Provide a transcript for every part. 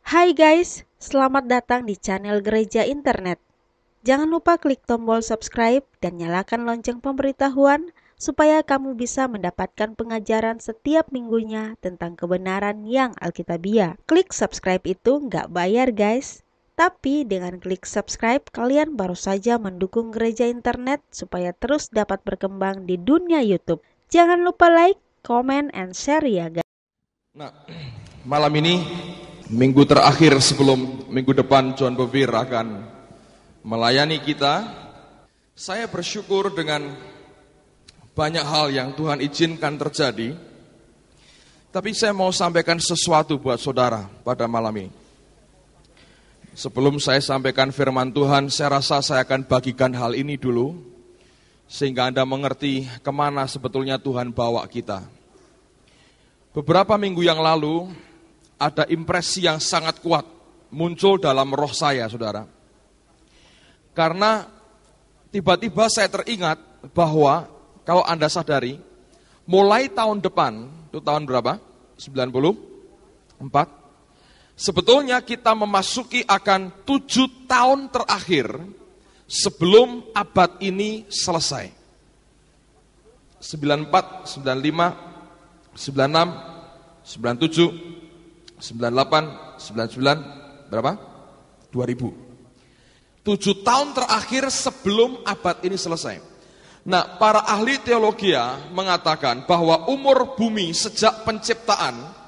Hai guys, selamat datang di channel Gereja Internet. Jangan lupa klik tombol subscribe dan nyalakan lonceng pemberitahuan supaya kamu bisa mendapatkan pengajaran setiap minggunya tentang kebenaran yang alkitabiah. Klik subscribe itu nggak bayar guys. Tapi dengan klik subscribe, kalian baru saja mendukung Gereja Internet supaya terus dapat berkembang di dunia YouTube. Jangan lupa like, comment, and share ya guys. Nah, malam ini minggu terakhir sebelum minggu depan John Bevere akan melayani kita. Saya bersyukur dengan banyak hal yang Tuhan izinkan terjadi. Tapi saya mau sampaikan sesuatu buat saudara pada malam ini. Sebelum saya sampaikan firman Tuhan, saya rasa saya akan bagikan hal ini dulu, sehingga Anda mengerti kemana sebetulnya Tuhan bawa kita. Beberapa minggu yang lalu, ada impresi yang sangat kuat muncul dalam roh saya, saudara. Karena tiba-tiba saya teringat bahwa, kalau Anda sadari, mulai tahun depan, itu tahun berapa? 94. Sebetulnya kita memasuki akan 7 tahun terakhir sebelum abad ini selesai. 94, 95, 96, 97, 98, 99, berapa? 2000. 7 tahun terakhir sebelum abad ini selesai. Nah, para ahli teologi mengatakan bahwa umur bumi sejak penciptaan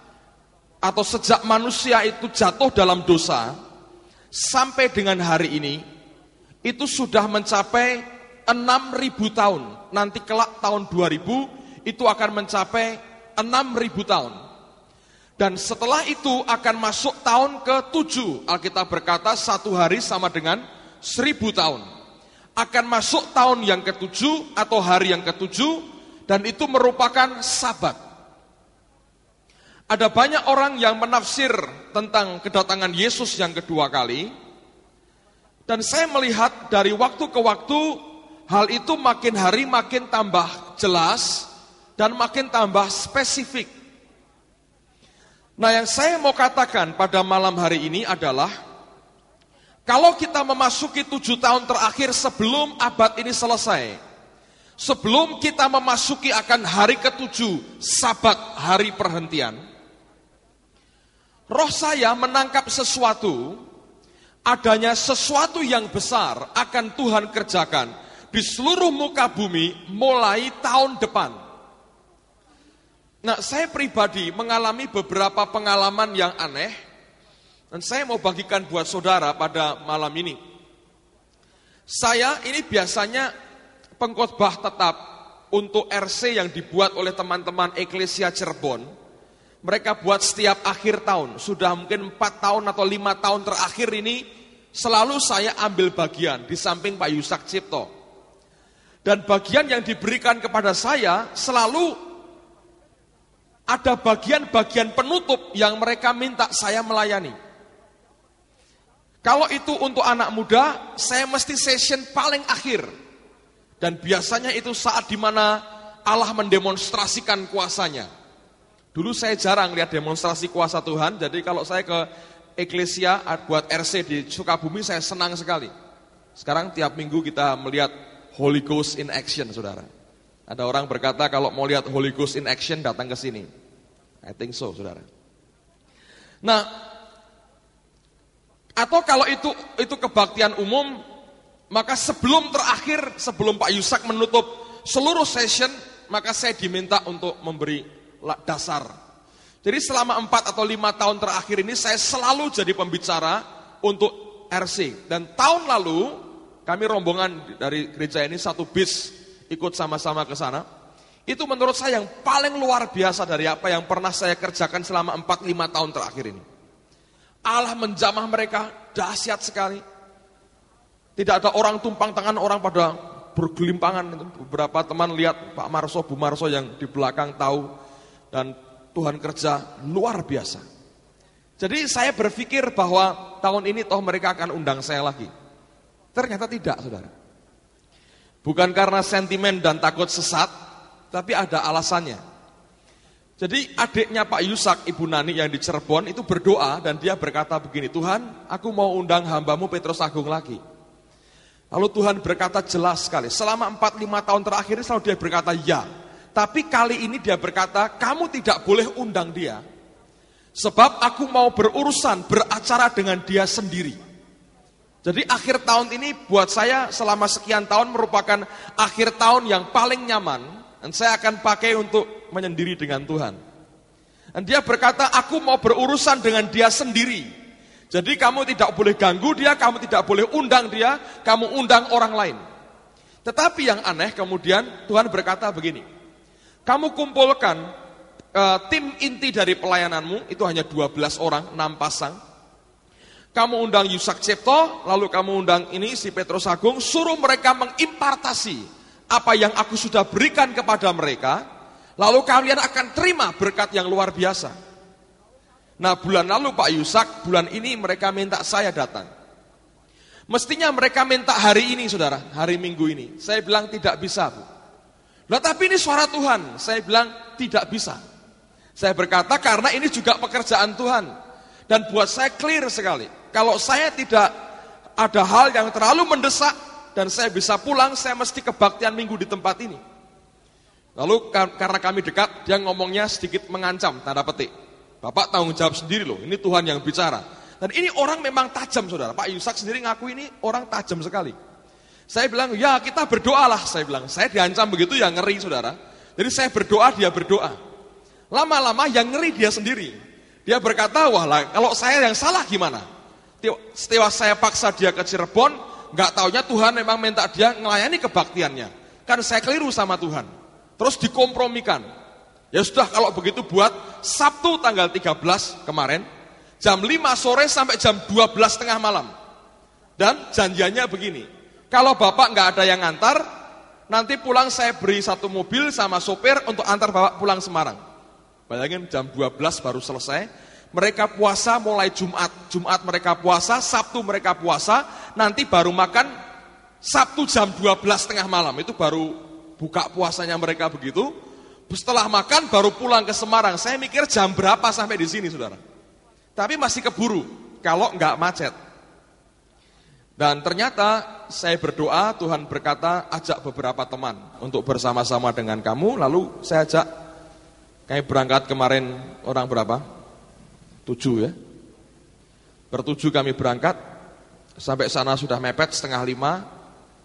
atau sejak manusia itu jatuh dalam dosa sampai dengan hari ini itu sudah mencapai 6.000 tahun. Nanti kelak tahun 2000 itu akan mencapai 6.000 tahun. Dan setelah itu akan masuk tahun ke-7. Alkitab berkata 1 hari sama dengan 1.000 tahun. Akan masuk tahun yang ke-7 atau hari yang ke-7, dan itu merupakan Sabat. Ada banyak orang yang menafsir tentang kedatangan Yesus yang kedua kali. Dan saya melihat dari waktu ke waktu, hal itu makin hari makin tambah jelas dan makin tambah spesifik. Nah, yang saya mau katakan pada malam hari ini adalah, kalau kita memasuki 7 tahun terakhir sebelum abad ini selesai, sebelum kita memasuki akan hari ke-7, Sabat, hari perhentian, roh saya menangkap sesuatu, adanya sesuatu yang besar akan Tuhan kerjakan di seluruh muka bumi mulai tahun depan. Nah, saya pribadi mengalami beberapa pengalaman yang aneh, dan saya mau bagikan buat saudara pada malam ini. Saya ini biasanya pengkhotbah tetap untuk RC yang dibuat oleh teman-teman Eklesia Cirebon. Mereka buat setiap akhir tahun, sudah mungkin 4 tahun atau 5 tahun terakhir ini, selalu saya ambil bagian di samping Pak Yusak Cipto. Dan bagian yang diberikan kepada saya selalu ada bagian-bagian penutup yang mereka minta saya melayani. Kalau itu untuk anak muda, saya mesti session paling akhir. Dan biasanya itu saat dimana Allah mendemonstrasikan kuasanya. Dulu saya jarang lihat demonstrasi kuasa Tuhan, jadi kalau saya ke Eklesia buat RC di Sukabumi, saya senang sekali. Sekarang tiap minggu kita melihat Holy Ghost in action, saudara. Ada orang berkata kalau mau lihat Holy Ghost in action datang ke sini. I think so, saudara. Nah, atau kalau itu kebaktian umum, maka sebelum terakhir, sebelum Pak Yusak menutup seluruh session, maka saya diminta untuk memberi dasar. Jadi selama 4 atau 5 tahun terakhir ini saya selalu jadi pembicara untuk RC. Dan tahun lalu kami rombongan dari gereja ini 1 bis ikut sama-sama ke sana. Itu menurut saya yang paling luar biasa dari apa yang pernah saya kerjakan selama 4-5 tahun terakhir ini. Allah menjamah mereka dahsyat sekali. Tidak ada orang tumpang tangan, orang pada bergelimpangan. Beberapa teman lihat Pak Marso, Bu Marso yang di belakang tahu. Dan Tuhan kerja luar biasa. Jadi saya berpikir bahwa tahun ini toh mereka akan undang saya lagi. Ternyata tidak, saudara. Bukan karena sentimen dan takut sesat, tapi ada alasannya. Jadi adiknya Pak Yusak, Ibu Nani yang di Cirebon itu berdoa dan dia berkata begini, Tuhan, aku mau undang hambamu Petrus Agung lagi. Lalu Tuhan berkata jelas sekali, selama 4-5 tahun terakhir selalu dia berkata ya. Tapi kali ini dia berkata, kamu tidak boleh undang dia. Sebab aku mau berurusan, beracara dengan dia sendiri. Jadi akhir tahun ini buat saya selama sekian tahun merupakan akhir tahun yang paling nyaman. Dan saya akan pakai untuk menyendiri dengan Tuhan. Dan dia berkata, aku mau berurusan dengan dia sendiri. Jadi kamu tidak boleh ganggu dia, kamu tidak boleh undang dia, kamu undang orang lain. Tetapi yang aneh kemudian Tuhan berkata begini, kamu kumpulkan tim inti dari pelayananmu, itu hanya 12 orang, 6 pasang. Kamu undang Yusak Cipto, lalu kamu undang ini si Petrus Agung, suruh mereka mengimpartasi apa yang aku sudah berikan kepada mereka, lalu kalian akan terima berkat yang luar biasa. Nah bulan lalu Pak Yusak, bulan ini mereka minta saya datang. Mestinya mereka minta hari ini saudara, hari Minggu ini. Saya bilang tidak bisa Bu. Nah tapi ini suara Tuhan, saya bilang tidak bisa. Saya berkata karena ini juga pekerjaan Tuhan. Dan buat saya clear sekali, kalau saya tidak ada hal yang terlalu mendesak, dan saya bisa pulang, saya mesti kebaktian minggu di tempat ini. Lalu karena kami dekat, dia ngomongnya sedikit mengancam, tanda petik. Bapak tanggung jawab sendiri loh, ini Tuhan yang bicara. Dan ini orang memang tajam saudara, Pak Yusak sendiri ngaku ini orang tajam sekali. Saya bilang, ya kita berdoalah, saya bilang. Saya diancam begitu ya ngeri saudara. Jadi saya berdoa, dia berdoa. Lama-lama yang ngeri dia sendiri. Dia berkata, wah lah, kalau saya yang salah gimana? Setelah saya paksa dia ke Cirebon, gak taunya Tuhan memang minta dia ngelayani kebaktiannya. Kan saya keliru sama Tuhan. Terus dikompromikan. Ya sudah kalau begitu buat Sabtu tanggal 13 kemarin, jam 5 sore sampai jam 12 tengah malam. Dan janjiannya begini, kalau Bapak gak ada yang antar, nanti pulang saya beri satu mobil sama sopir untuk antar Bapak pulang Semarang. Bayangin jam 12 baru selesai. Mereka puasa mulai Jumat mereka puasa, Sabtu mereka puasa, nanti baru makan Sabtu jam 12 tengah malam, itu baru buka puasanya mereka begitu. Setelah makan baru pulang ke Semarang. Saya mikir jam berapa sampai di sini saudara. Tapi masih keburu, kalau enggak macet. Dan ternyata saya berdoa, Tuhan berkata ajak beberapa teman untuk bersama-sama dengan kamu. Lalu saya ajak, kami berangkat kemarin orang berapa? 7 ya. Bertujuh kami berangkat, sampai sana sudah mepet 4:30,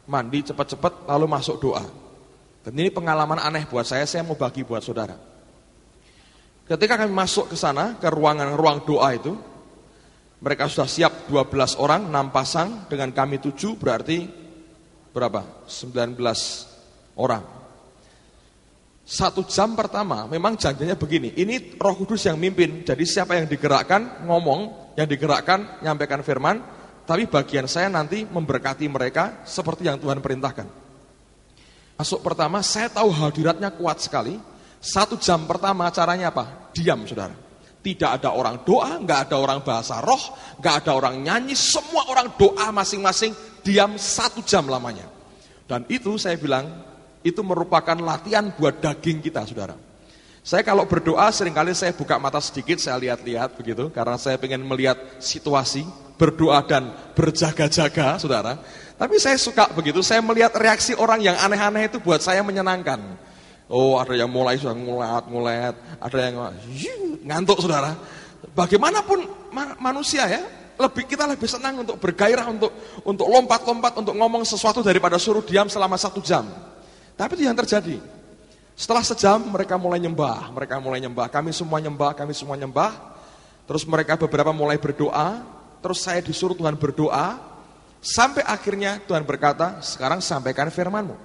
mandi cepat-cepat lalu masuk doa. Dan ini pengalaman aneh buat saya mau bagi buat saudara. Ketika kami masuk ke sana, ke ruang doa itu, mereka sudah siap 12 orang, 6 pasang, dengan kami 7 berarti berapa? 19 orang. 1 jam pertama memang janjinya begini, ini Roh Kudus yang mimpin, jadi siapa yang digerakkan ngomong, yang digerakkan nyampaikan firman, tapi bagian saya nanti memberkati mereka seperti yang Tuhan perintahkan. Masuk pertama saya tahu hadiratnya kuat sekali. 1 jam pertama caranya apa? Diam saudara. Tidak ada orang doa, nggak ada orang bahasa roh, nggak ada orang nyanyi, semua orang doa masing-masing, diam 1 jam lamanya. Dan itu saya bilang, itu merupakan latihan buat daging kita saudara. Saya kalau berdoa seringkali saya buka mata sedikit, saya lihat-lihat begitu, karena saya ingin melihat situasi, berdoa dan berjaga-jaga saudara. Tapi saya suka begitu, saya melihat reaksi orang yang aneh-aneh itu buat saya menyenangkan. Oh ada yang mulai sudah ngulet, ada yang ngantuk saudara. Bagaimanapun manusia ya, kita lebih senang untuk bergairah, untuk lompat-lompat, untuk ngomong sesuatu daripada suruh diam selama 1 jam. Tapi itu yang terjadi. Setelah sejam mereka mulai nyembah, kami semua nyembah. Terus mereka beberapa mulai berdoa, terus saya disuruh Tuhan berdoa, sampai akhirnya Tuhan berkata, sekarang sampaikan firman-Mu.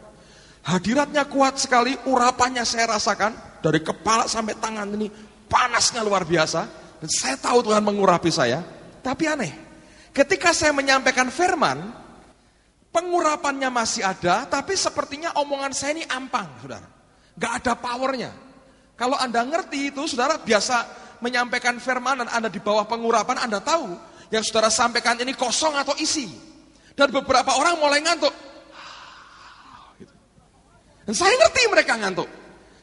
Hadiratnya kuat sekali, urapannya saya rasakan, dari kepala sampai tangan ini, panasnya luar biasa, dan saya tahu Tuhan mengurapi saya, tapi aneh, ketika saya menyampaikan firman, pengurapannya masih ada, tapi sepertinya omongan saya ini ampang, saudara. Gak ada powernya. Kalau Anda ngerti itu, saudara biasa menyampaikan firman dan Anda di bawah pengurapan, Anda tahu yang saudara sampaikan ini kosong atau isi. Dan beberapa orang mulai ngantuk. Dan saya ngerti mereka ngantuk.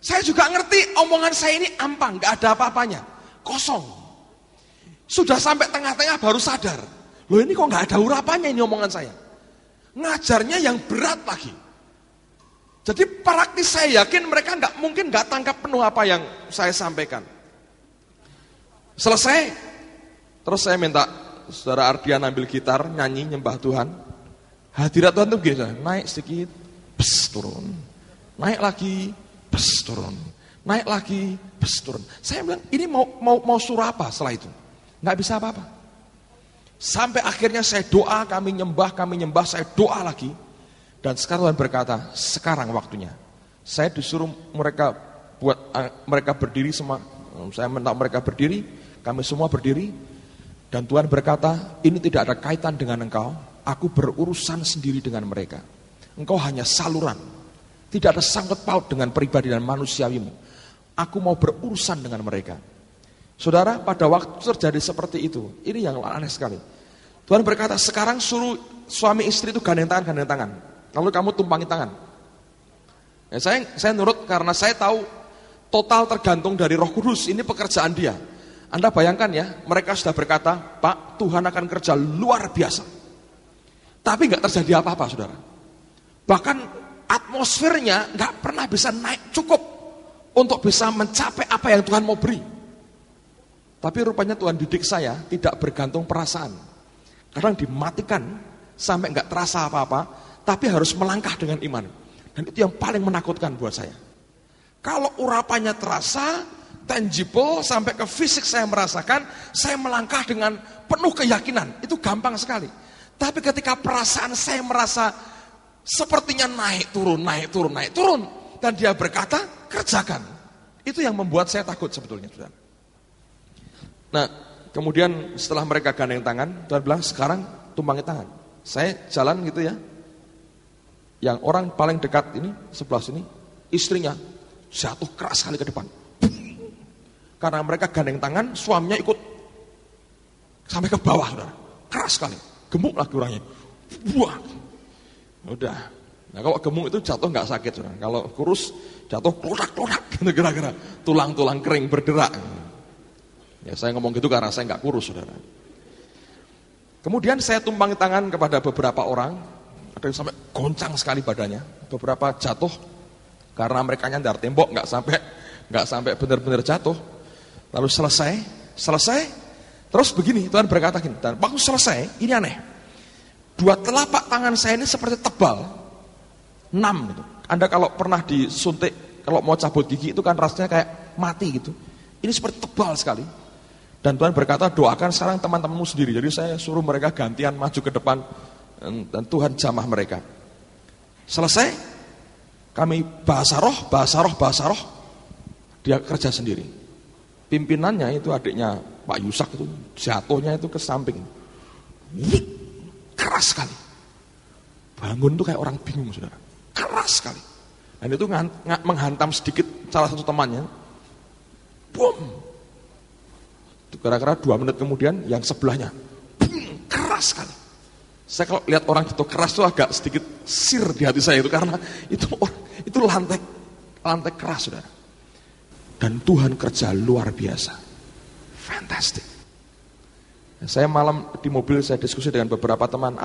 Saya juga ngerti omongan saya ini ampang, gak ada apa-apanya, kosong. Sudah sampai tengah-tengah baru sadar, loh ini kok gak ada urapannya ini omongan saya. Ngajarnya yang berat lagi. Jadi praktis saya yakin mereka mungkin gak tangkap penuh apa yang saya sampaikan. Selesai, terus saya minta saudara Ardian ambil gitar, nyanyi, nyembah Tuhan. Hadirat Tuhan itu begini, naik sedikit, bes, turun. Naik lagi, bes, turun. Naik lagi, bes, turun. Saya bilang, ini mau surah apa setelah itu? Nggak bisa apa-apa. Sampai akhirnya saya doa, kami nyembah, saya doa lagi. Dan sekarang Tuhan berkata, sekarang waktunya. Saya disuruh mereka berdiri semua. Saya minta mereka berdiri, kami semua berdiri. Dan Tuhan berkata, ini tidak ada kaitan dengan engkau. Aku berurusan sendiri dengan mereka. Engkau hanya saluran. Tidak ada sangkut paut dengan pribadi dan manusiawimu. Aku mau berurusan dengan mereka. Saudara, pada waktu terjadi seperti itu, ini yang aneh sekali. Tuhan berkata, sekarang suruh suami istri itu gandeng tangan. Lalu kamu tumpangi tangan. Ya, saya nurut karena saya tahu total tergantung dari Roh Kudus. Ini pekerjaan dia. Anda bayangkan ya, mereka sudah berkata, Pak, Tuhan akan kerja luar biasa. Tapi nggak terjadi apa-apa, saudara. Bahkan atmosfernya nggak pernah bisa naik cukup untuk bisa mencapai apa yang Tuhan mau beri. Tapi rupanya Tuhan didik saya tidak bergantung perasaan. Kadang dimatikan sampai nggak terasa apa-apa, tapi harus melangkah dengan iman. Dan itu yang paling menakutkan buat saya. Kalau urapannya terasa, tangible, sampai ke fisik saya merasakan, saya melangkah dengan penuh keyakinan. Itu gampang sekali. Tapi ketika perasaan saya merasa sepertinya naik turun, dan dia berkata, kerjakan. Itu yang membuat saya takut sebetulnya. Nah, kemudian setelah mereka gandeng tangan, Tuhan bilang, sekarang tumpangi tangan. Saya jalan gitu ya. Yang orang paling dekat ini, sebelah sini, istrinya jatuh keras sekali ke depan. Karena mereka gandeng tangan, suaminya ikut sampai ke bawah, saudara. Keras sekali. Gemuk lagi orangnya. Wah. Udah. Nah, kalau gemuk itu jatuh nggak sakit, saudara. Kalau kurus jatuh klorak-klorak gitu kira-kira. Tulang-tulang kering berderak. Ya, saya ngomong gitu karena saya nggak kurus, saudara. Kemudian saya tumpangi tangan kepada beberapa orang. Ada yang sampai goncang sekali badannya. Beberapa jatuh karena mereka nyandar tembok, nggak sampai benar-benar jatuh. Lalu selesai. Terus begini, Tuhan berkata gini, dan waktu selesai, ini aneh. Dua telapak tangan saya ini seperti tebal, 6 gitu. Anda kalau pernah disuntik, kalau mau cabut gigi itu kan rasanya kayak mati gitu. Ini seperti tebal sekali. Dan Tuhan berkata, doakan sekarang teman-temanmu sendiri. Jadi saya suruh mereka gantian maju ke depan, dan Tuhan jamah mereka. Selesai, kami bahasa roh, dia kerja sendiri. Pimpinannya itu adiknya Pak Yusak itu jatuhnya itu ke samping. Keras sekali. Bangun tuh kayak orang bingung, saudara. Keras sekali. Dan itu menghantam sedikit salah satu temannya. Boom. Kira-kira 2 menit kemudian yang sebelahnya. Boom. Keras sekali. Saya kalau lihat orang itu keras tuh agak sedikit sir di hati saya itu karena itu lantai keras, saudara. Dan Tuhan kerja luar biasa. Fantastic. Saya malam di mobil saya diskusi dengan beberapa teman,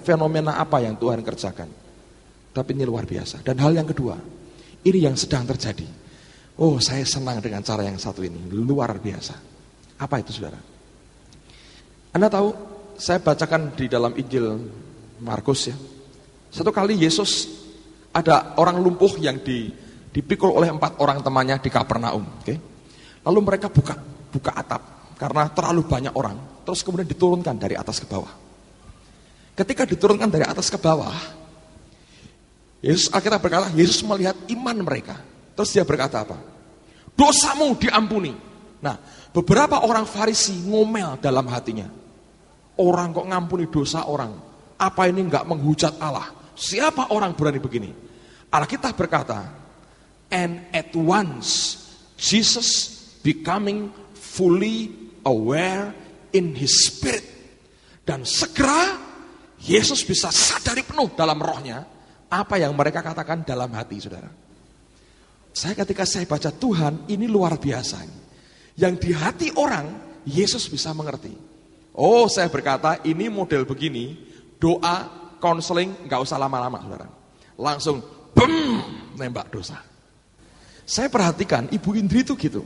fenomena apa yang Tuhan kerjakan. Tapi ini luar biasa. Dan hal yang kedua, ini yang sedang terjadi. Oh, saya senang dengan cara yang satu ini, luar biasa. Apa itu, saudara? Anda tahu, saya bacakan di dalam Injil Markus ya. Satu kali Yesus ada orang lumpuh yang dipikul oleh 4 orang temannya di Kapernaum. Okay? Lalu mereka buka atap karena terlalu banyak orang. Terus kemudian diturunkan dari atas ke bawah. Ketika diturunkan dari atas ke bawah, Yesus akhirnya berkata, Yesus melihat iman mereka. Terus dia berkata apa? Dosamu diampuni. Nah, beberapa orang Farisi ngomel dalam hatinya. Orang kok ngampuni dosa orang? Apa ini enggak menghujat Allah? Siapa orang berani begini? Alkitab berkata, and at once Jesus becoming fully aware in his spirit. Dan segera Yesus bisa sadari penuh dalam rohnya apa yang mereka katakan dalam hati, saudara. Ketika saya baca Tuhan, ini luar biasa. Yang di hati orang, Yesus bisa mengerti. Oh, saya berkata, ini model begini, doa, konseling, gak usah lama-lama, saudara. Langsung, nembak dosa. Saya perhatikan, Ibu Indri itu gitu.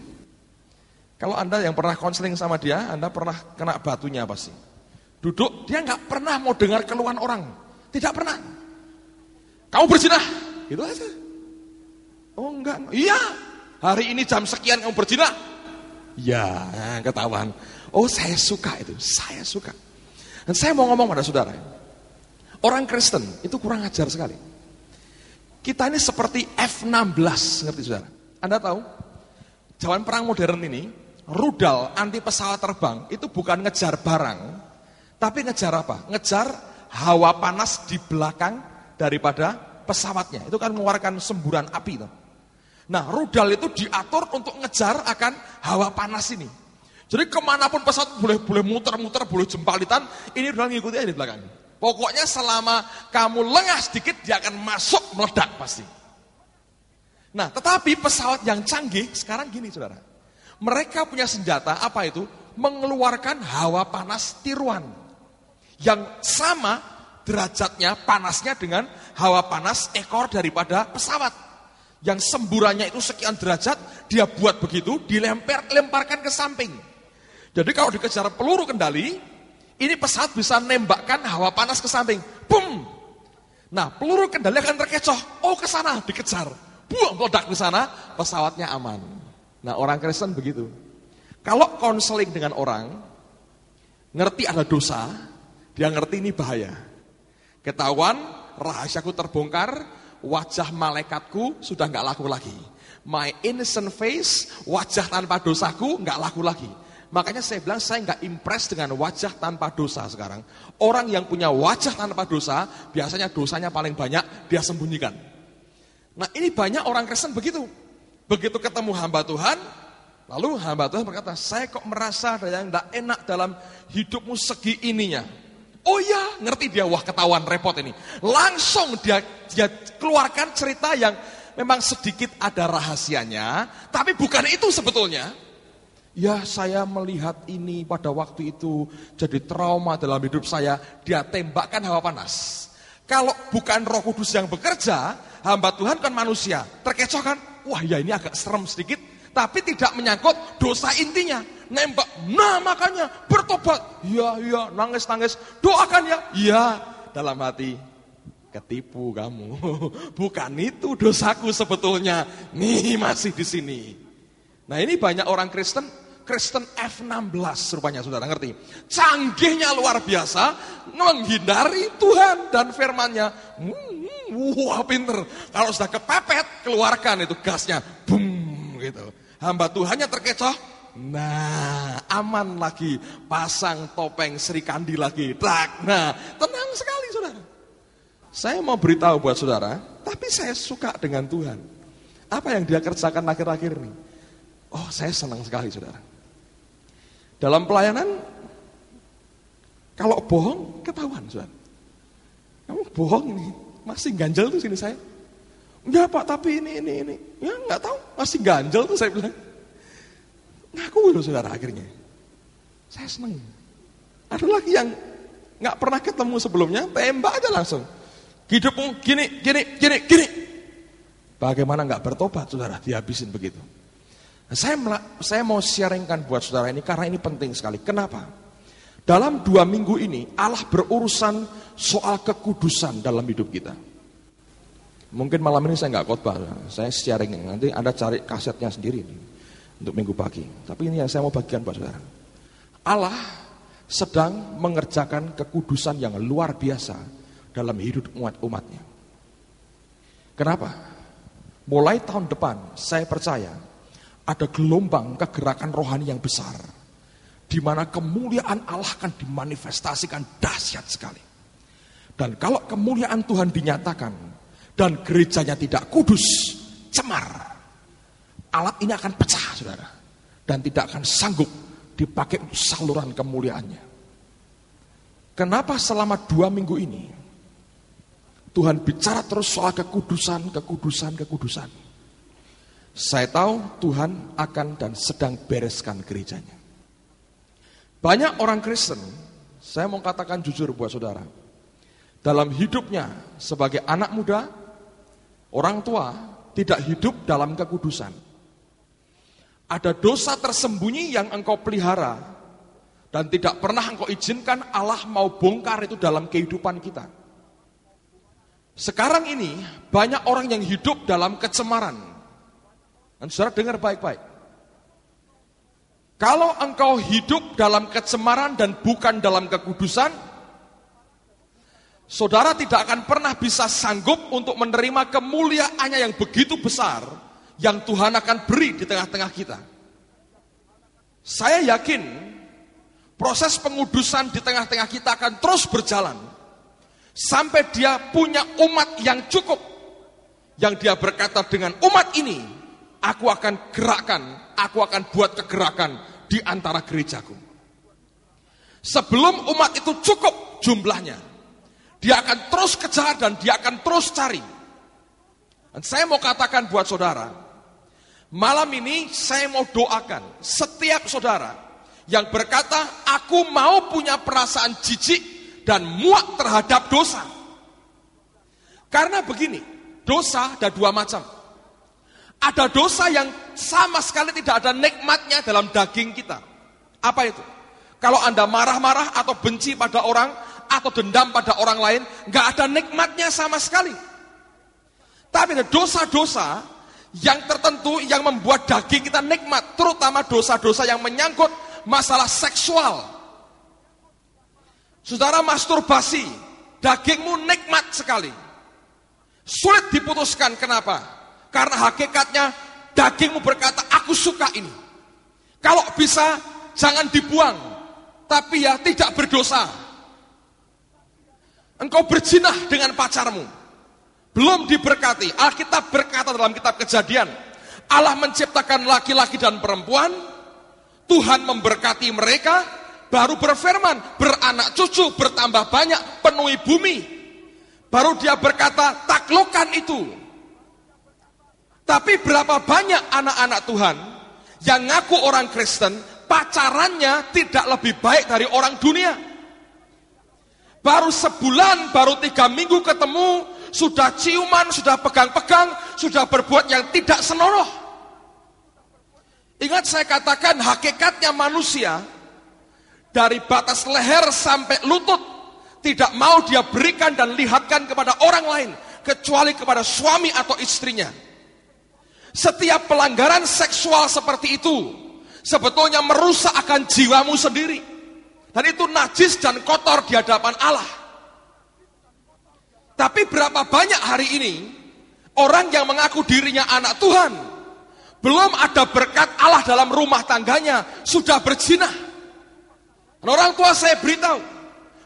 Kalau Anda yang pernah konseling sama dia, Anda pernah kena batunya pasti. Duduk, dia gak pernah mau dengar keluhan orang. Tidak pernah. Kamu berzina, gitu aja. Oh enggak, iya. Hari ini jam sekian kamu berzina. Ya, ketahuan. Oh saya suka itu, saya suka. Dan saya mau ngomong pada saudara. Orang Kristen itu kurang ajar sekali. Kita ini seperti F-16, ngerti saudara? Anda tahu, zaman perang modern ini, rudal anti pesawat terbang itu bukan ngejar barang, tapi ngejar apa? Ngejar hawa panas di belakang daripada pesawatnya. Itu kan mengeluarkan semburan api. Tuh. Nah, rudal itu diatur untuk ngejar akan hawa panas ini. Jadi kemanapun pesawat boleh muter-muter, boleh jempalitan, ini rudal ngikuti aja di belakang. Pokoknya selama kamu lengah sedikit, dia akan masuk meledak pasti. Nah, tetapi pesawat yang canggih sekarang gini, saudara. Mereka punya senjata, apa itu? Mengeluarkan hawa panas tiruan. Yang sama derajatnya, panasnya dengan hawa panas ekor daripada pesawat. Yang semburannya itu sekian derajat, dia buat begitu, dilemparkan ke samping. Jadi kalau dikejar peluru kendali, ini pesawat bisa nembakkan hawa panas ke samping. Bum! Nah, peluru kendali akan terkecoh. Oh, ke sana, dikejar. Buang meledak ke sana, pesawatnya aman. Nah, orang Kristen begitu. Kalau konseling dengan orang, ngerti ada dosa, dia ngerti ini bahaya. Ketahuan, rahasiaku terbongkar, wajah malaikatku sudah gak laku lagi. My innocent face, wajah tanpa dosaku gak laku lagi. Makanya saya bilang saya gak impress dengan wajah tanpa dosa sekarang. Orang yang punya wajah tanpa dosa, biasanya dosanya paling banyak, dia sembunyikan. Nah ini banyak orang Kristen begitu. Begitu ketemu hamba Tuhan, lalu hamba Tuhan berkata, saya kok merasa ada yang gak enak dalam hidupmu segi ininya. Oh ya, ngerti dia, wah ketahuan repot ini. Langsung dia keluarkan cerita yang memang sedikit ada rahasianya, tapi bukan itu sebetulnya. Ya saya melihat ini pada waktu itu jadi trauma dalam hidup saya, dia tembakkan hawa panas. Kalau bukan Roh Kudus yang bekerja, hamba Tuhan kan manusia, terkecoh kan, wah ya ini agak serem sedikit, tapi tidak menyangkut dosa intinya. Nembak, nah makanya bertobat, ya nangis, doakan ya, iya dalam hati, ketipu kamu, bukan itu dosaku sebetulnya, nih masih di sini. Nah ini banyak orang Kristen F-16 rupanya saudara ngerti, canggihnya luar biasa, menghindari Tuhan dan firman-Nya, wah pinter, kalau sudah kepepet keluarkan itu gasnya, boom gitu, hamba Tuhannya terkecoh. Nah, aman lagi, pasang topeng Sri Kandi lagi. Nah, tenang sekali saudara. Saya mau beritahu buat saudara, tapi saya suka dengan Tuhan. Apa yang dia kerjakan akhir-akhir ini? Oh, saya senang sekali saudara. Dalam pelayanan, kalau bohong, ketahuan saudara. Kamu bohong ini, masih ganjel tuh sini saya. Enggak Pak, tapi ini. Ya enggak tahu, masih ganjel tuh saya bilang. Ngaku loh saudara akhirnya. Saya senang. Ada lagi yang gak pernah ketemu sebelumnya, tembak aja langsung. Hidupmu gini. Bagaimana gak bertobat saudara, dihabisin begitu. Nah, saya mau sharingkan buat saudara ini karena ini penting sekali. Kenapa? Dalam 2 minggu ini Allah berurusan soal kekudusan dalam hidup kita. Mungkin malam ini saya gak khotbah, saya sharing. Nanti Anda cari kasetnya sendiri nih. Untuk minggu pagi. Tapi ini yang saya mau bagikan buat saudara. Allah sedang mengerjakan kekudusan yang luar biasa dalam hidup umat-umatnya. Kenapa? Mulai tahun depan saya percaya ada gelombang kegerakan rohani yang besar, di mana kemuliaan Allah akan dimanifestasikan dahsyat sekali. Dan kalau kemuliaan Tuhan dinyatakan dan gerejanya tidak kudus, cemar, alat ini akan pecah saudara, dan tidak akan sanggup dipakai untuk saluran kemuliaannya. Kenapa selama 2 minggu ini Tuhan bicara terus soal kekudusan. Saya tahu Tuhan akan dan sedang bereskan gerejanya. Banyak orang Kristen, saya mau katakan jujur buat saudara, dalam hidupnya sebagai anak muda, orang tua tidak hidup dalam kekudusan. Ada dosa tersembunyi yang engkau pelihara dan tidak pernah engkau izinkan Allah mau bongkar itu dalam kehidupan kita. Sekarang ini banyak orang yang hidup dalam kecemaran. Dan saudara dengar baik-baik. Kalau engkau hidup dalam kecemaran dan bukan dalam kekudusan, saudara tidak akan pernah bisa sanggup untuk menerima kemuliaannya yang begitu besar yang Tuhan akan beri di tengah-tengah kita. Saya yakin proses pengudusan di tengah-tengah kita akan terus berjalan sampai dia punya umat yang cukup, yang dia berkata, dengan umat ini aku akan gerakkan, aku akan buat kegerakan di antara gerejaku. Sebelum umat itu cukup jumlahnya, dia akan terus kejar dan dia akan terus cari. Dan saya mau katakan buat saudara, malam ini saya mau doakan setiap saudara yang berkata, aku mau punya perasaan jijik dan muak terhadap dosa. Karena begini, dosa ada dua macam. Ada dosa yang sama sekali tidak ada nikmatnya dalam daging kita. Apa itu? Kalau Anda marah-marah atau benci pada orang atau dendam pada orang lain, gak ada nikmatnya sama sekali. Tapi ada dosa-dosa yang tertentu yang membuat daging kita nikmat, terutama dosa-dosa yang menyangkut masalah seksual. Saudara masturbasi, dagingmu nikmat sekali. Sulit diputuskan, kenapa? Karena hakikatnya dagingmu berkata, aku suka ini. Kalau bisa jangan dibuang, tapi ya tidak berdosa. Engkau berzina dengan pacarmu, belum diberkati. Alkitab berkata dalam kitab Kejadian, Allah menciptakan laki-laki dan perempuan, Tuhan memberkati mereka, baru berfirman, beranak cucu, bertambah banyak, penuhi bumi. Baru dia berkata, taklukkan itu. Tapi berapa banyak anak-anak Tuhan yang ngaku orang Kristen, pacarannya tidak lebih baik dari orang dunia. Baru sebulan, baru 3 minggu ketemu, sudah ciuman, sudah pegang-pegang, sudah berbuat yang tidak senonoh. Ingat saya katakan, hakikatnya manusia, dari batas leher sampai lutut, tidak mau dia berikan dan lihatkan kepada orang lain, kecuali kepada suami atau istrinya. Setiap pelanggaran seksual seperti itu sebetulnya merusak akan jiwamu sendiri. Dan itu najis dan kotor di hadapan Allah. Tapi berapa banyak hari ini orang yang mengaku dirinya anak Tuhan, belum ada berkat Allah dalam rumah tangganya, sudah berzina. Dan orang tua saya beritahu,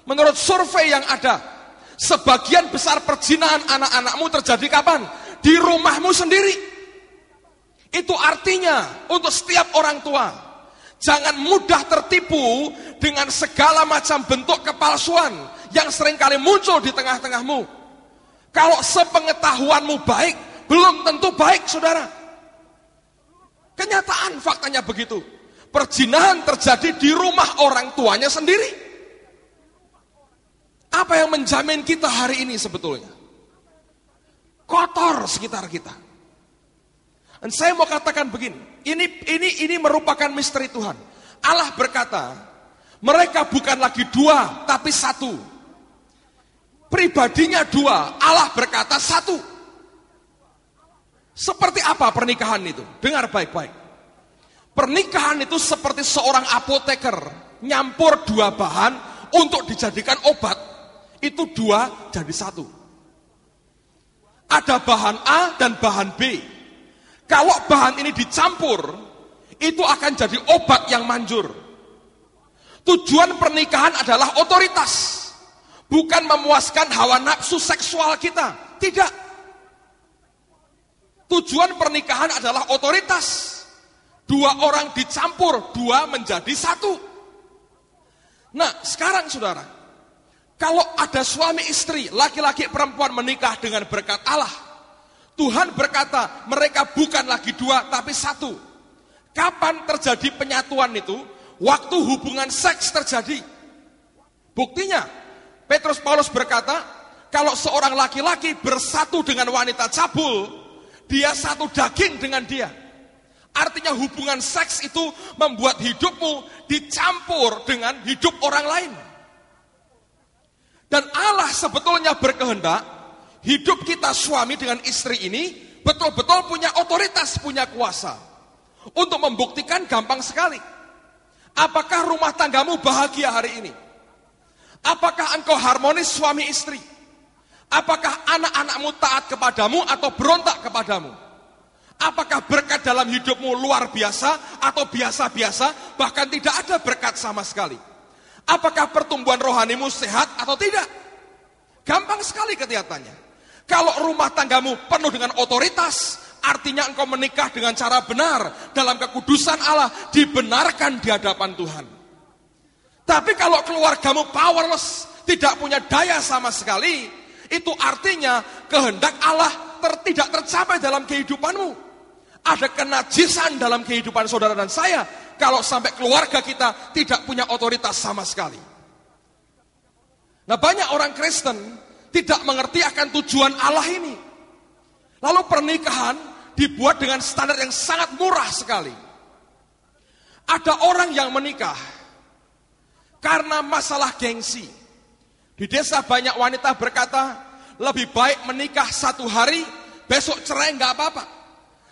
menurut survei yang ada, sebagian besar perzinahan anak-anakmu terjadi kapan? Di rumahmu sendiri. Itu artinya untuk setiap orang tua, jangan mudah tertipu dengan segala macam bentuk kepalsuan yang seringkali muncul di tengah-tengahmu. Kalau sepengetahuanmu baik, belum tentu baik, saudara. Kenyataan faktanya begitu. Perzinahan terjadi di rumah orang tuanya sendiri. Apa yang menjamin kita hari ini sebetulnya? Kotor sekitar kita. Dan saya mau katakan begini, ini merupakan misteri Tuhan. Allah berkata, mereka bukan lagi 2, tapi 1. Pribadinya 2, Allah berkata 1. Seperti apa pernikahan itu? Dengar baik-baik. Pernikahan itu seperti seorang apoteker nyampur 2 bahan untuk dijadikan obat. Itu 2 jadi 1. Ada bahan A dan bahan B. Kalau bahan ini dicampur, itu akan jadi obat yang manjur. Tujuan pernikahan adalah otoritas, bukan memuaskan hawa nafsu seksual kita. Tidak. Tujuan pernikahan adalah otoritas. 2 orang dicampur, 2 menjadi 1. Nah, sekarang saudara, kalau ada suami istri, laki-laki perempuan menikah dengan berkat Allah, Tuhan berkata, mereka bukan lagi dua, tapi satu. Kapan terjadi penyatuan itu? Waktu hubungan seks terjadi. Buktinya, Petrus Paulus berkata, kalau seorang laki-laki bersatu dengan wanita cabul, dia satu daging dengan dia. Artinya hubungan seks itu membuat hidupmu dicampur dengan hidup orang lain. Dan Allah sebetulnya berkehendak, hidup kita suami dengan istri ini betul-betul punya otoritas, punya kuasa. Untuk membuktikan gampang sekali. Apakah rumah tanggamu bahagia hari ini? Apakah engkau harmonis suami istri? Apakah anak-anakmu taat kepadamu atau berontak kepadamu? Apakah berkat dalam hidupmu luar biasa atau biasa-biasa, bahkan tidak ada berkat sama sekali? Apakah pertumbuhan rohanimu sehat atau tidak? Gampang sekali kelihatannya. Kalau rumah tanggamu penuh dengan otoritas, artinya engkau menikah dengan cara benar, dalam kekudusan Allah, dibenarkan di hadapan Tuhan. Tapi kalau keluargamu powerless, tidak punya daya sama sekali, itu artinya kehendak Allah tidak tercapai dalam kehidupanmu. Ada kenajisan dalam kehidupan saudara dan saya, kalau sampai keluarga kita tidak punya otoritas sama sekali. Nah, banyak orang Kristen tidak mengerti akan tujuan Allah ini. Lalu pernikahan dibuat dengan standar yang sangat murah sekali. Ada orang yang menikah karena masalah gengsi. Di desa banyak wanita berkata, lebih baik menikah 1 hari, besok cerai nggak apa-apa.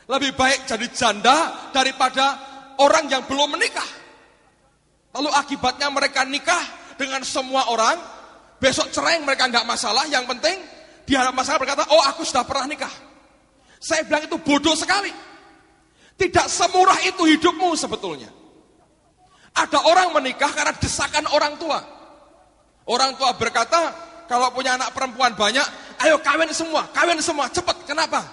Lebih baik jadi janda daripada orang yang belum menikah. Lalu akibatnya mereka nikah dengan semua orang, besok cerai mereka nggak masalah, yang penting di hadapan masalah berkata, oh aku sudah pernah nikah. Saya bilang itu bodoh sekali. Tidak semurah itu hidupmu sebetulnya. Ada orang menikah karena desakan orang tua. Orang tua berkata, kalau punya anak perempuan banyak, ayo kawin semua, cepat. Kenapa?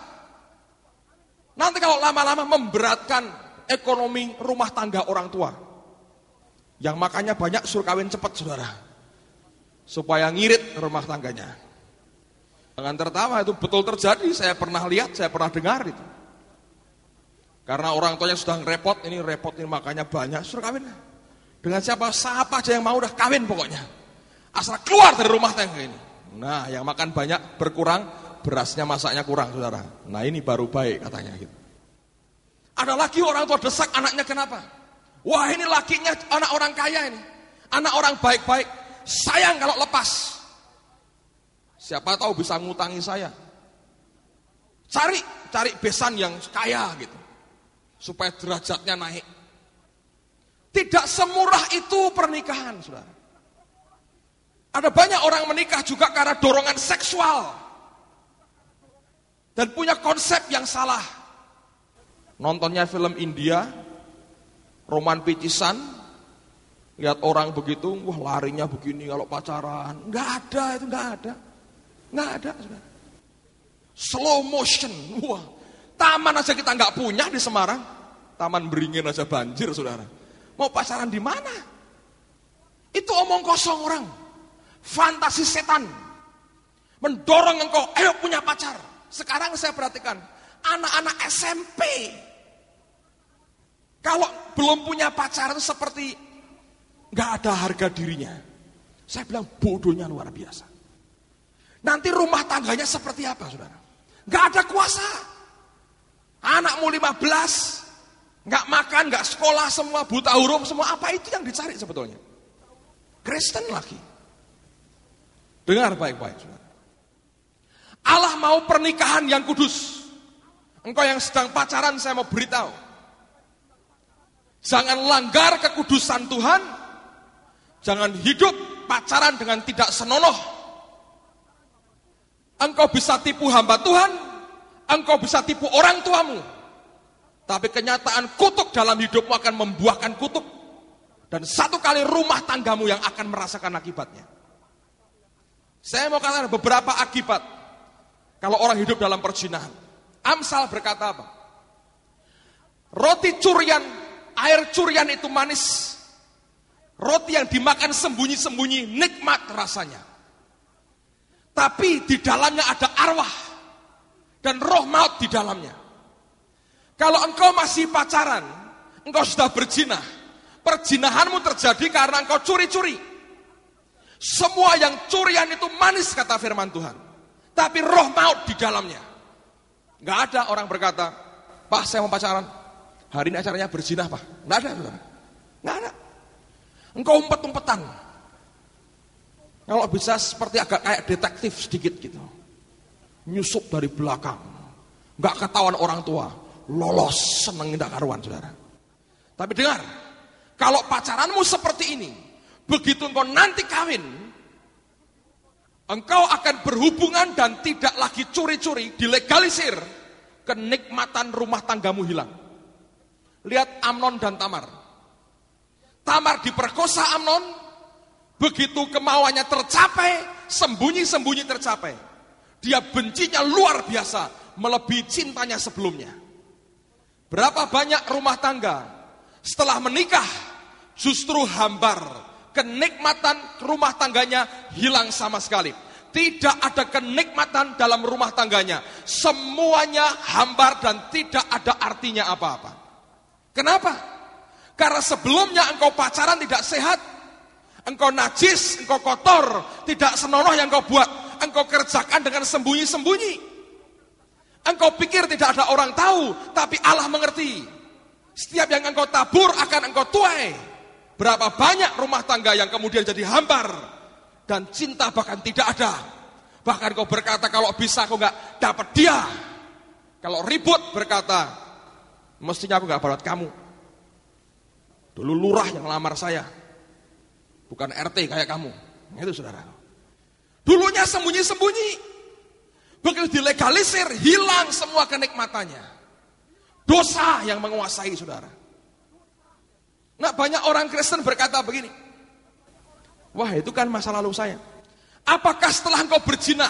Nanti kalau lama-lama memberatkan ekonomi rumah tangga orang tua. Yang makanya banyak suruh kawin cepat, saudara. Supaya ngirit rumah tangganya. Jangan tertawa, itu betul terjadi. Saya pernah lihat, saya pernah dengar itu. Karena orang tuanya sudah repot ini makanya banyak suruh kawin. Dengan siapa aja yang mau udah kawin pokoknya. Asal keluar dari rumah tangga ini. Nah, yang makan banyak berkurang, berasnya masaknya kurang, saudara. Nah, ini baru baik katanya gitu. Ada lagi orang tua desak anaknya, kenapa? Wah, ini lakinya anak orang kaya ini. Anak orang baik-baik. Sayang kalau lepas. Siapa tahu bisa ngutangi saya. Cari besan yang kaya gitu. Supaya derajatnya naik. Tidak semurah itu pernikahan, saudara. Ada banyak orang menikah juga karena dorongan seksual. Dan punya konsep yang salah. Nontonnya film India, roman picisan, lihat orang begitu, wah larinya begini kalau pacaran. Nggak ada. Saudara. Slow motion, wah. Taman aja kita nggak punya di Semarang. Taman Beringin aja banjir, saudara. Mau pacaran di mana? Itu omong kosong orang. Fantasi setan. Mendorong engkau, ayo punya pacar. Sekarang saya perhatikan, anak-anak SMP. Kalau belum punya pacar itu seperti nggak ada harga dirinya. Saya bilang bodohnya luar biasa. Nanti rumah tangganya seperti apa, saudara? Nggak ada kuasa. Anakmu 15, nggak makan, nggak sekolah, semua buta huruf, semua apa itu yang dicari sebetulnya? Kristen lagi. Dengar baik-baik, saudara. Allah mau pernikahan yang kudus. Engkau yang sedang pacaran, saya mau beritahu. Jangan langgar kekudusan Tuhan. Jangan hidup pacaran dengan tidak senonoh. Engkau bisa tipu hamba Tuhan, engkau bisa tipu orang tuamu. Tapi kenyataan kutuk dalam hidupmu akan membuahkan kutuk. Dan satu kali rumah tanggamu yang akan merasakan akibatnya. Saya mau katakan beberapa akibat kalau orang hidup dalam perzinahan. Amsal berkata apa? Roti curian, air curian itu manis. Roti yang dimakan sembunyi-sembunyi nikmat rasanya. Tapi di dalamnya ada arwah. dan roh maut di dalamnya. Kalau engkau masih pacaran, engkau sudah berzina, perzinahanmu terjadi karena engkau curi-curi. Semua yang curian itu manis, kata firman Tuhan, tapi roh maut di dalamnya. Nggak ada orang berkata, Pak saya mau pacaran, hari ini acaranya berzina Pak. Nggak ada, saudara. Nggak ada. Engkau umpet-umpetan. Kalau bisa seperti agak kayak detektif sedikit gitu, nyusup dari belakang, nggak ketahuan orang tua, lolos, seneng tidak karuan, saudara. Tapi dengar, kalau pacaranmu seperti ini, begitu engkau nanti kawin, engkau akan berhubungan dan tidak lagi curi-curi, dilegalisir, kenikmatan rumah tanggamu hilang. Lihat Amnon dan Tamar. Tamar diperkosa Amnon, begitu kemauannya tercapai, sembunyi-sembunyi tercapai. Dia bencinya luar biasa, melebihi cintanya sebelumnya. Berapa banyak rumah tangga setelah menikah justru hambar, kenikmatan rumah tangganya hilang sama sekali. Tidak ada kenikmatan dalam rumah tangganya, semuanya hambar dan tidak ada artinya apa-apa. Kenapa? Karena sebelumnya engkau pacaran tidak sehat, engkau najis, engkau kotor, tidak senonoh yang engkau buat, engkau kerjakan dengan sembunyi-sembunyi. Engkau pikir tidak ada orang tahu, tapi Allah mengerti. Setiap yang engkau tabur akan engkau tuai. Berapa banyak rumah tangga yang kemudian jadi hambar, dan cinta bahkan tidak ada. Bahkan kau berkata kalau bisa aku gak dapat dia. Kalau ribut berkata, mestinya aku gak dapat kamu. Dulu lurah yang lamar saya, bukan RT kayak kamu. Itu saudara. Dulunya sembunyi-sembunyi, begitu dilegalisir, hilang semua kenikmatannya. Dosa yang menguasai, saudara. Nah, banyak orang Kristen berkata begini, wah itu kan masa lalu saya. Apakah setelah engkau berzina,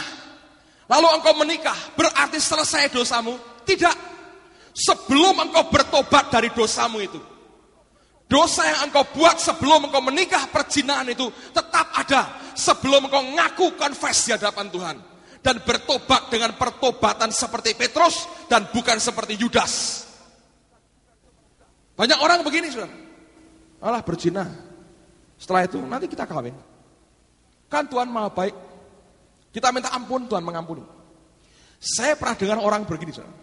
lalu engkau menikah, berarti selesai dosamu? Tidak. Sebelum engkau bertobat dari dosamu itu, dosa yang engkau buat sebelum engkau menikah, perzinahan itu tetap ada. Sebelum engkau ngaku confess di hadapan Tuhan dan bertobat dengan pertobatan seperti Petrus dan bukan seperti Yudas. Banyak orang begini, saudara. Alah berzina, setelah itu nanti kita kawin. Kan Tuhan maha baik, kita minta ampun, Tuhan mengampuni. Saya pernah dengar orang begini, saudara.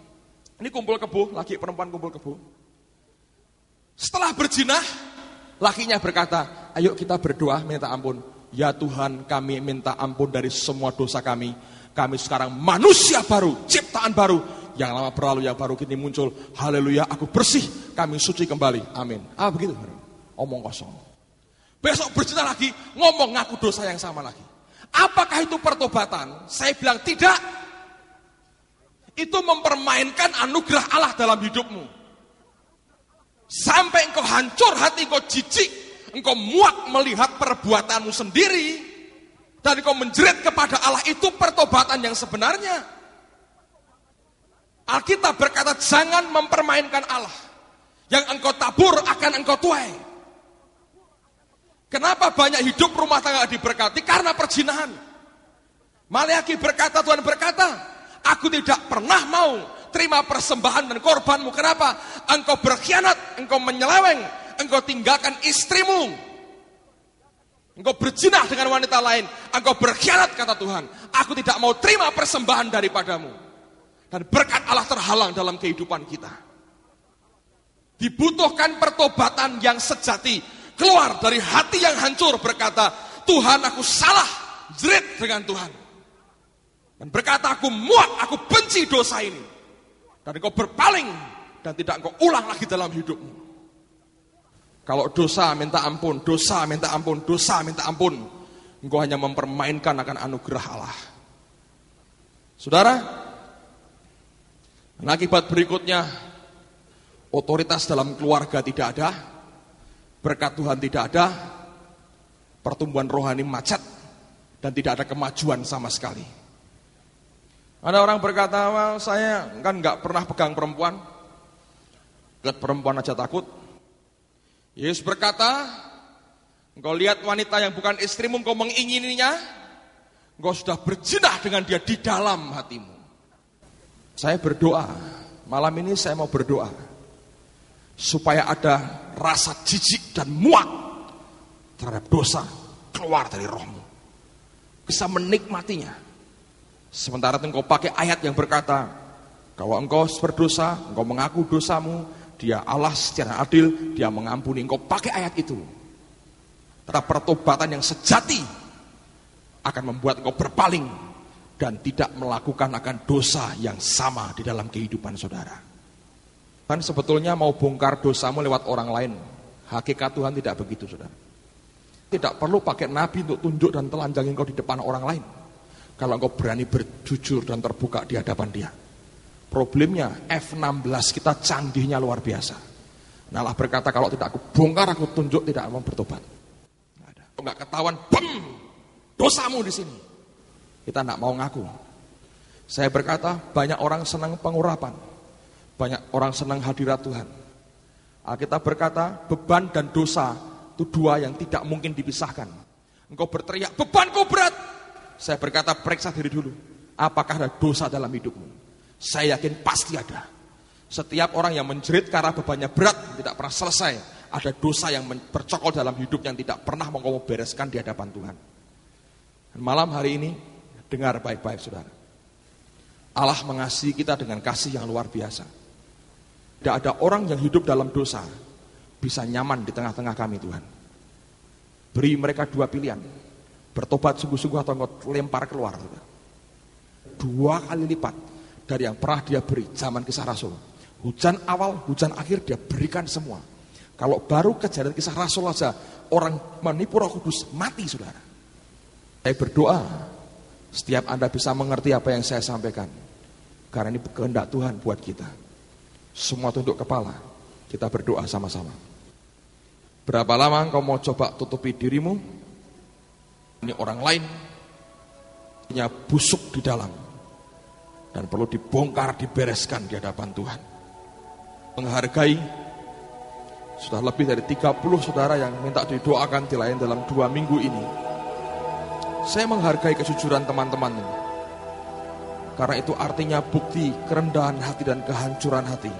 Ini kumpul kebo, laki perempuan kumpul kebo. Setelah berzina, lakinya berkata, ayo kita berdoa minta ampun. Ya Tuhan, kami minta ampun dari semua dosa kami. Kami sekarang manusia baru, ciptaan baru. Yang lama berlalu, yang baru kini muncul. Haleluya, aku bersih, kami suci kembali. Amin. Begitu. Omong kosong. Besok berzina lagi, ngomong ngaku dosa yang sama lagi. Apakah itu pertobatan? Saya bilang tidak. Itu mempermainkan anugerah Allah dalam hidupmu. Sampai engkau hancur hati, engkau jijik, engkau muak melihat perbuatanmu sendiri, dan engkau menjerit kepada Allah. Itu pertobatan yang sebenarnya. Alkitab berkata jangan mempermainkan Allah. Yang engkau tabur akan engkau tuai. Kenapa banyak hidup rumah tangga diberkati? Karena perzinahan. Maleakhi berkata, Tuhan berkata, aku tidak pernah mau terima persembahan dan korbanmu. Kenapa? Engkau berkhianat, engkau menyeleweng, engkau tinggalkan istrimu, engkau berzinah dengan wanita lain, engkau berkhianat, kata Tuhan. Aku tidak mau terima persembahan daripadamu. Dan berkat Allah terhalang dalam kehidupan kita. Dibutuhkan pertobatan yang sejati, keluar dari hati yang hancur, berkata, Tuhan aku salah, jerit dengan Tuhan. Dan berkata, aku muak, aku benci dosa ini. Dan engkau berpaling dan tidak engkau ulang lagi dalam hidupmu. Kalau dosa minta ampun, dosa minta ampun, dosa minta ampun, engkau hanya mempermainkan akan anugerah Allah. Saudara, dan akibat berikutnya, otoritas dalam keluarga tidak ada, berkat Tuhan tidak ada, pertumbuhan rohani macet, dan tidak ada kemajuan sama sekali. Ada orang berkata, well, saya kan nggak pernah pegang perempuan, lihat perempuan aja takut. Yesus berkata, engkau lihat wanita yang bukan istrimu, engkau mengingininya, engkau sudah berzina dengan dia di dalam hatimu. Saya berdoa, malam ini saya mau berdoa supaya ada rasa jijik dan muak terhadap dosa keluar dari rohmu, bisa menikmatinya. Sementara engkau pakai ayat yang berkata, kalau engkau berdosa, engkau mengaku dosamu, Dia Allah secara adil, Dia mengampuni. Engkau pakai ayat itu. Tetapi pertobatan yang sejati akan membuat engkau berpaling dan tidak melakukan akan dosa yang sama di dalam kehidupan saudara. Kan sebetulnya mau bongkar dosamu lewat orang lain. Hakikat Tuhan tidak begitu, saudara. Tidak perlu pakai nabi untuk tunjuk dan telanjangi engkau di depan orang lain. Kalau engkau berani berjujur dan terbuka di hadapan Dia. Problemnya F16 kita canggihnya luar biasa. Nah, Allah berkata kalau tidak aku bongkar, aku tunjuk, tidak mau bertobat. Enggak ketahuan, bam, dosamu di sini. Kita enggak mau ngaku. Saya berkata, banyak orang senang pengurapan, banyak orang senang hadirat Tuhan. Alkitab berkata, beban dan dosa itu dua yang tidak mungkin dipisahkan. Engkau berteriak, bebanku berat. Saya berkata, periksa diri dulu. Apakah ada dosa dalam hidupmu? Saya yakin pasti ada. Setiap orang yang menjerit karena bebannya berat, tidak pernah selesai. Ada dosa yang bercokol dalam hidup yang tidak pernah mau kamu bereskan di hadapan Tuhan. Dan malam hari ini, dengar baik-baik saudara. Allah mengasihi kita dengan kasih yang luar biasa. Tidak ada orang yang hidup dalam dosa bisa nyaman di tengah-tengah kami Tuhan. Beri mereka dua pilihan. Bertobat sungguh-sungguh atau engkau lempar keluar. Dua kali lipat dari yang pernah Dia beri zaman Kisah Rasul. Hujan awal, hujan akhir Dia berikan semua. Kalau baru kejadian Kisah Rasul aja orang menipu Roh Kudus mati saudara. Saya berdoa setiap Anda bisa mengerti apa yang saya sampaikan. Karena ini kehendak Tuhan buat kita. Semua tunduk kepala. Kita berdoa sama-sama. Berapa lama engkau mau coba tutupi dirimu? Ini orang lain punya busuk di dalam dan perlu dibongkar, dibereskan di hadapan Tuhan. Menghargai sudah lebih dari 30 saudara yang minta didoakan dilayani dalam 2 minggu ini. Saya menghargai kejujuran teman-teman ini. Karena itu artinya bukti kerendahan hati dan kehancuran hati.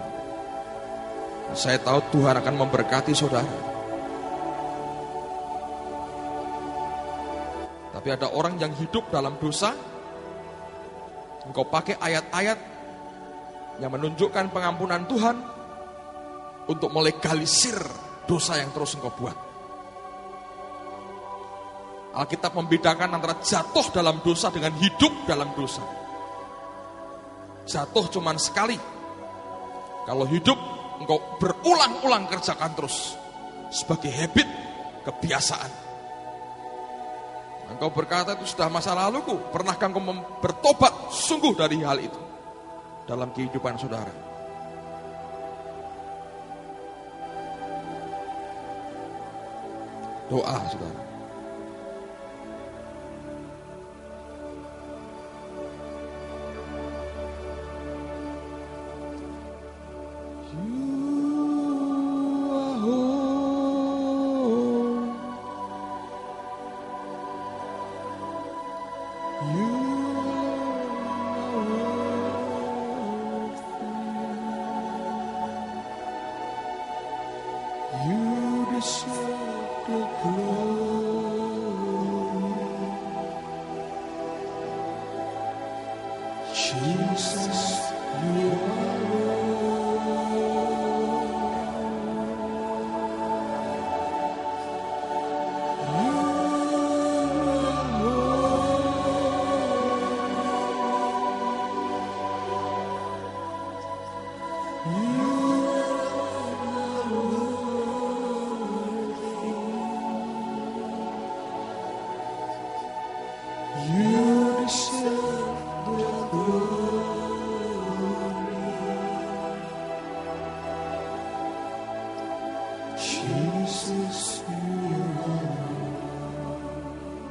Saya tahu Tuhan akan memberkati saudara. Tapi ada orang yang hidup dalam dosa. Engkau pakai ayat-ayat yang menunjukkan pengampunan Tuhan untuk melegalisir dosa yang terus engkau buat. Alkitab membedakan antara jatuh dalam dosa dengan hidup dalam dosa. Jatuh cuman sekali. Kalau hidup engkau berulang-ulang kerjakan terus sebagai habit, kebiasaan. Engkau berkata itu sudah masa laluku. Pernahkah engkau bertobat sungguh dari hal itu dalam kehidupan saudara? Doa saudara.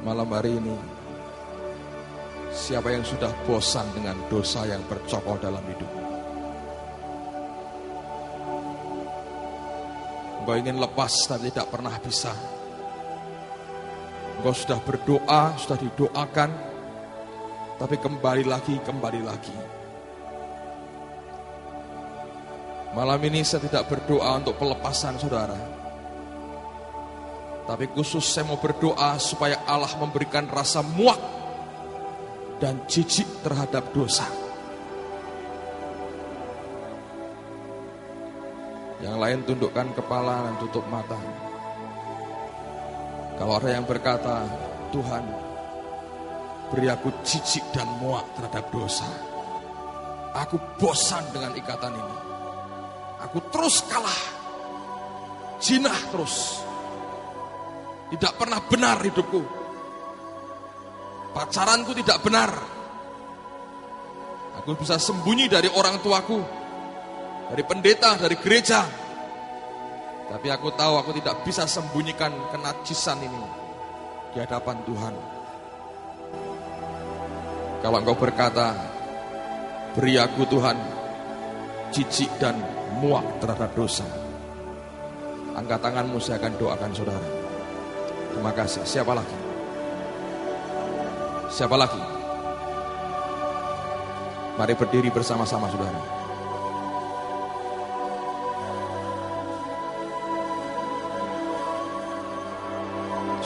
Malam hari ini, siapa yang sudah bosan dengan dosa yang bercokol dalam hidup? Engkau ingin lepas tapi tidak pernah bisa. Engkau sudah berdoa, sudah didoakan, tapi kembali lagi. Malam ini saya tidak berdoa untuk pelepasan saudara, tapi khusus saya mau berdoa supaya Allah memberikan rasa muak dan jijik terhadap dosa. Yang lain tundukkan kepala dan tutup mata. Kalau ada yang berkata, Tuhan, beri aku jijik dan muak terhadap dosa. Aku bosan dengan ikatan ini. Aku terus kalah. Jinah terus. Tidak pernah benar hidupku. Pacaranku tidak benar. Aku bisa sembunyi dari orang tuaku, dari pendeta, dari gereja. Tapi aku tahu aku tidak bisa sembunyikan kenajisan ini di hadapan Tuhan. Kalau engkau berkata, beri aku Tuhan jijik dan muak terhadap dosa, angkat tanganmu, saya akan doakan saudara. Terima kasih. Siapa lagi? Siapa lagi? Mari berdiri bersama-sama saudara.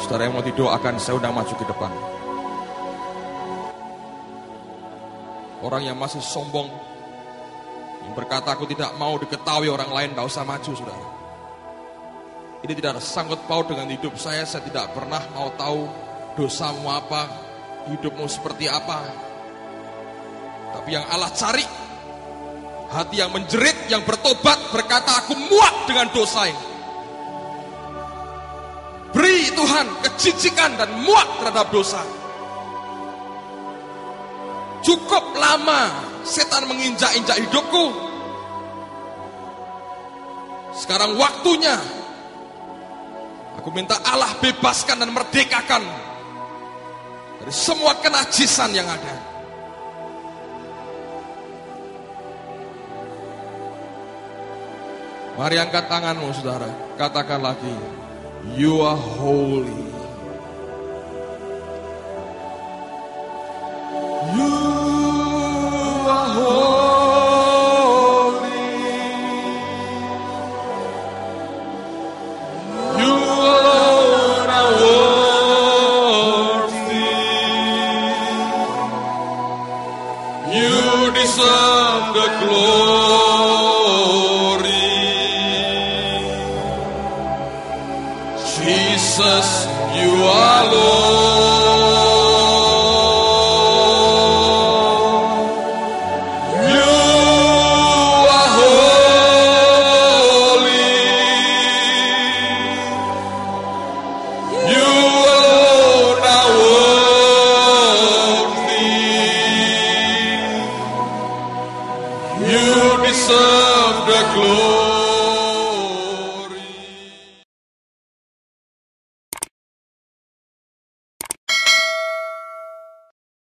Saudara yang mau didoakan, saya undang maju ke depan. Orang yang masih sombong, yang berkata aku tidak mau diketahui orang lain, tidak usah maju saudara. Ini tidak ada sangkut paut dengan hidup saya tidak pernah mau tahu dosamu apa, hidupmu seperti apa. Tapi yang Allah cari, hati yang menjerit, yang bertobat, berkata aku muak dengan dosa ini. Beri Tuhan kejijikan dan muak terhadap dosa. Cukup lama setan menginjak-injak hidupku. Sekarang waktunya aku minta Allah bebaskan dan merdekakan dari semua kenajisan yang ada. Mari angkat tanganmu saudara, katakan lagi, you are holy. You are holy. You alone are worthy. You deserve the glory. Jesus, you are Lord. You deserve the glory.